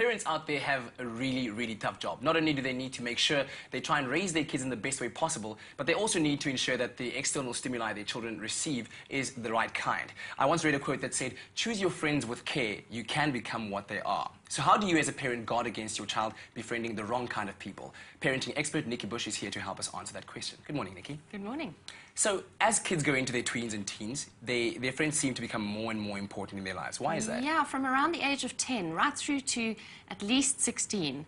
parents out there have a really, really tough job. Not only do they need to make sure they try and raise their kids in the best way possible, but they also need to ensure that the external stimuli their children receive is the right kind. I once read a quote that said, "Choose your friends with care, you can become what they are." So how do you as a parent guard against your child befriending the wrong kind of people? Parenting expert Nikki Bush is here to help us answer that question. Good morning, Nikki. Good morning. So as kids go into their tweens and teens, their friends seem to become more and more important in their lives. Why is that? Yeah, from around the age of 10 right through to at least 16,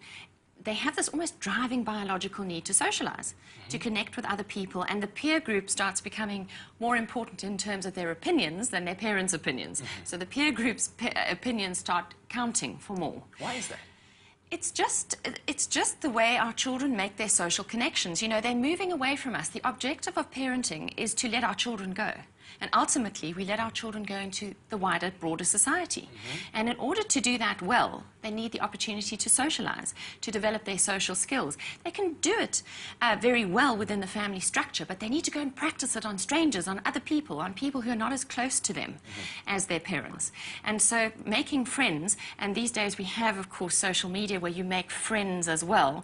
they have this almost driving biological need to socialize, to connect with other people, and the peer group starts becoming more important in terms of their opinions than their parents' opinions. So the peer group's opinions start counting for more. Why is that? It's just the way our children make their social connections. You know, they're moving away from us. The objective of parenting is to let our children go. And ultimately, we let our children go into the wider, broader society. And in order to do that well, they need the opportunity to socialize, to develop their social skills. They can do it very well within the family structure, but they need to go and practice it on strangers, on other people, on people who are not as close to them as their parents. And so making friends, and these days we have, of course, social media where you make friends as well.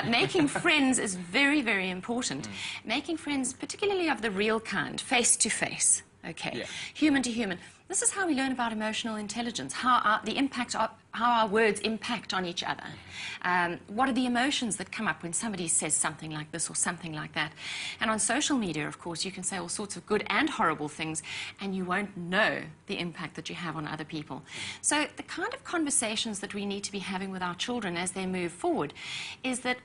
Making friends is very, very important. Making friends, particularly of the real kind, face to face. Okay, human to human. This is how we learn about emotional intelligence, how our words impact on each other. What are the emotions that come up when somebody says something like this or something like that? And on social media, of course, you can say all sorts of good and horrible things, and you won't know the impact that you have on other people. So the kind of conversations that we need to be having with our children as they move forward is that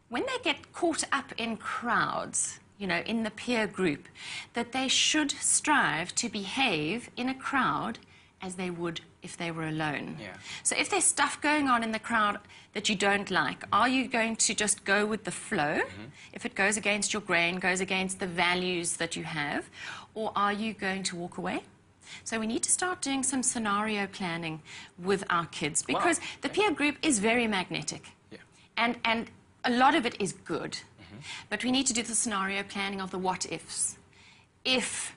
when they get caught up in crowds, you know, in the peer group, that they should strive to behave in a crowd as they would if they were alone. So if there's stuff going on in the crowd that you don't like, are you going to just go with the flow? If it goes against your grain, goes against the values that you have, or are you going to walk away? So we need to start doing some scenario planning with our kids, because the peer group is very magnetic. And a lot of it is good. But we need to do the scenario planning of the what-ifs. If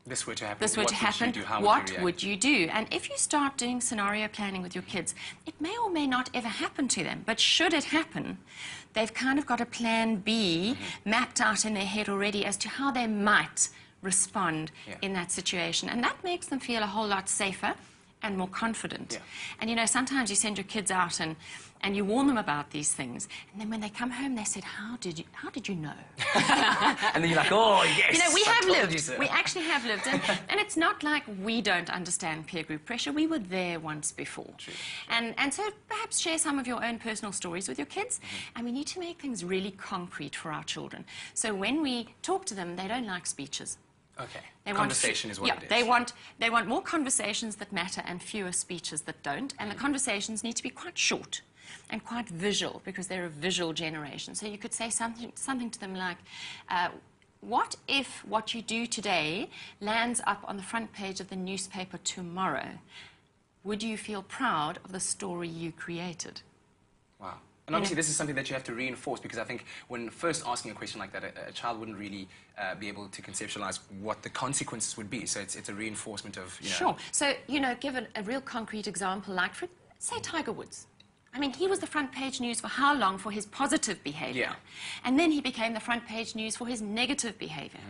this were to happen, what would you do? And if you start doing scenario planning with your kids, it may or may not ever happen to them. But should it happen, they've kind of got a plan B mapped out in their head already as to how they might respond in that situation. And that makes them feel a whole lot safer and more confident. And you know, sometimes you send your kids out and you warn them about these things, and then when they come home, they said, how did you know? And then you're like, oh, yes, you know, we have lived. So. We actually have lived. And it's not like we don't understand peer group pressure. We were there once before. And so perhaps share some of your own personal stories with your kids, and we need to make things really concrete for our children. So when we talk to them, they don't like speeches. Conversation is what it is. They want more conversations that matter and fewer speeches that don't, and the conversations need to be quite short and quite visual, because they're a visual generation. So you could say something to them like, what if what you do today lands up on the front page of the newspaper tomorrow? Would you feel proud of the story you created? Wow. And obviously, this is something that you have to reinforce, because I think when first asking a question like that, a child wouldn't really be able to conceptualize what the consequences would be. So it's a reinforcement of, you know... Sure. So, you know, give a real concrete example, like, say, Tiger Woods. I mean, he was the front page news for how long? For his positive behavior. And then he became the front page news for his negative behavior.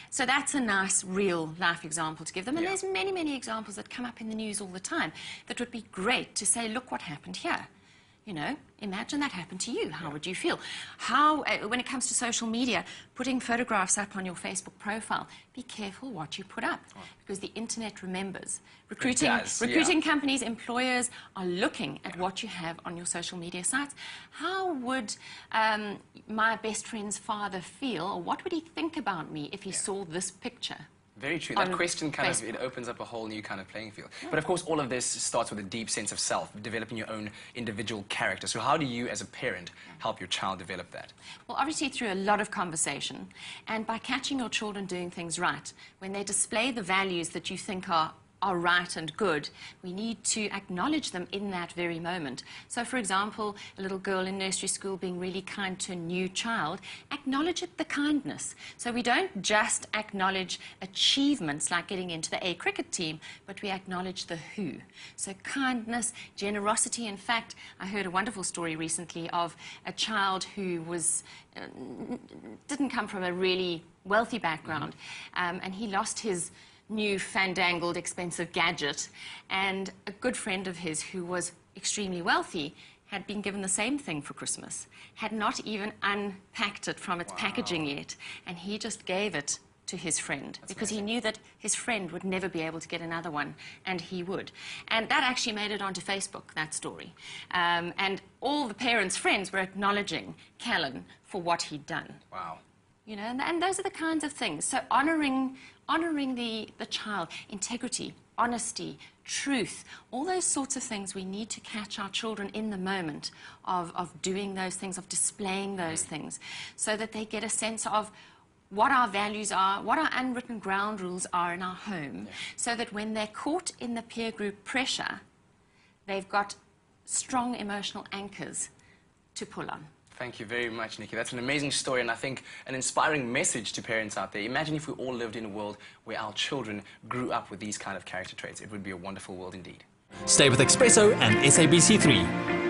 So that's a nice, real life example to give them. And there's many, many examples that come up in the news all the time that would be great to say, look what happened here. You know, imagine that happened to you. How would you feel? How, when it comes to social media, putting photographs up on your Facebook profile, be careful what you put up, because the internet remembers. Recruiting companies, employers are looking at what you have on your social media sites. How would my best friend's father feel, or what would he think about me if he saw this picture? Very true. That question kind of, it opens up a whole new kind of playing field. But of course, all of this starts with a deep sense of self, developing your own individual character. So how do you, as a parent, help your child develop that? Well, obviously through a lot of conversation, and by catching your children doing things right. When they display the values that you think are are right and good, we need to acknowledge them in that very moment. So, for example, a little girl in nursery school being really kind to a new child, acknowledge the kindness. So we don't just acknowledge achievements like getting into the A cricket team, but we acknowledge the who. So kindness, generosity. In fact, I heard a wonderful story recently of a child who didn't come from a really wealthy background, and he lost his new fandangled expensive gadget, and a good friend of his who was extremely wealthy had been given the same thing for Christmas, had not even unpacked it from its packaging yet, and he just gave it to his friend because he knew that his friend would never be able to get another one, and he would. And that actually made it onto Facebook, that story. And all the parents' friends were acknowledging Callan for what he'd done. Wow. You know, and those are the kinds of things. So honouring the child, integrity, honesty, truth, all those sorts of things, we need to catch our children in the moment of doing those things, of displaying those things, so that they get a sense of what our values are, what our unwritten ground rules are in our home, so that when they're caught in the peer group pressure, they've got strong emotional anchors to pull on. Thank you very much, Nikki. That's an amazing story, and I think an inspiring message to parents out there. Imagine if we all lived in a world where our children grew up with these kind of character traits. It would be a wonderful world indeed. Stay with Expresso and SABC3.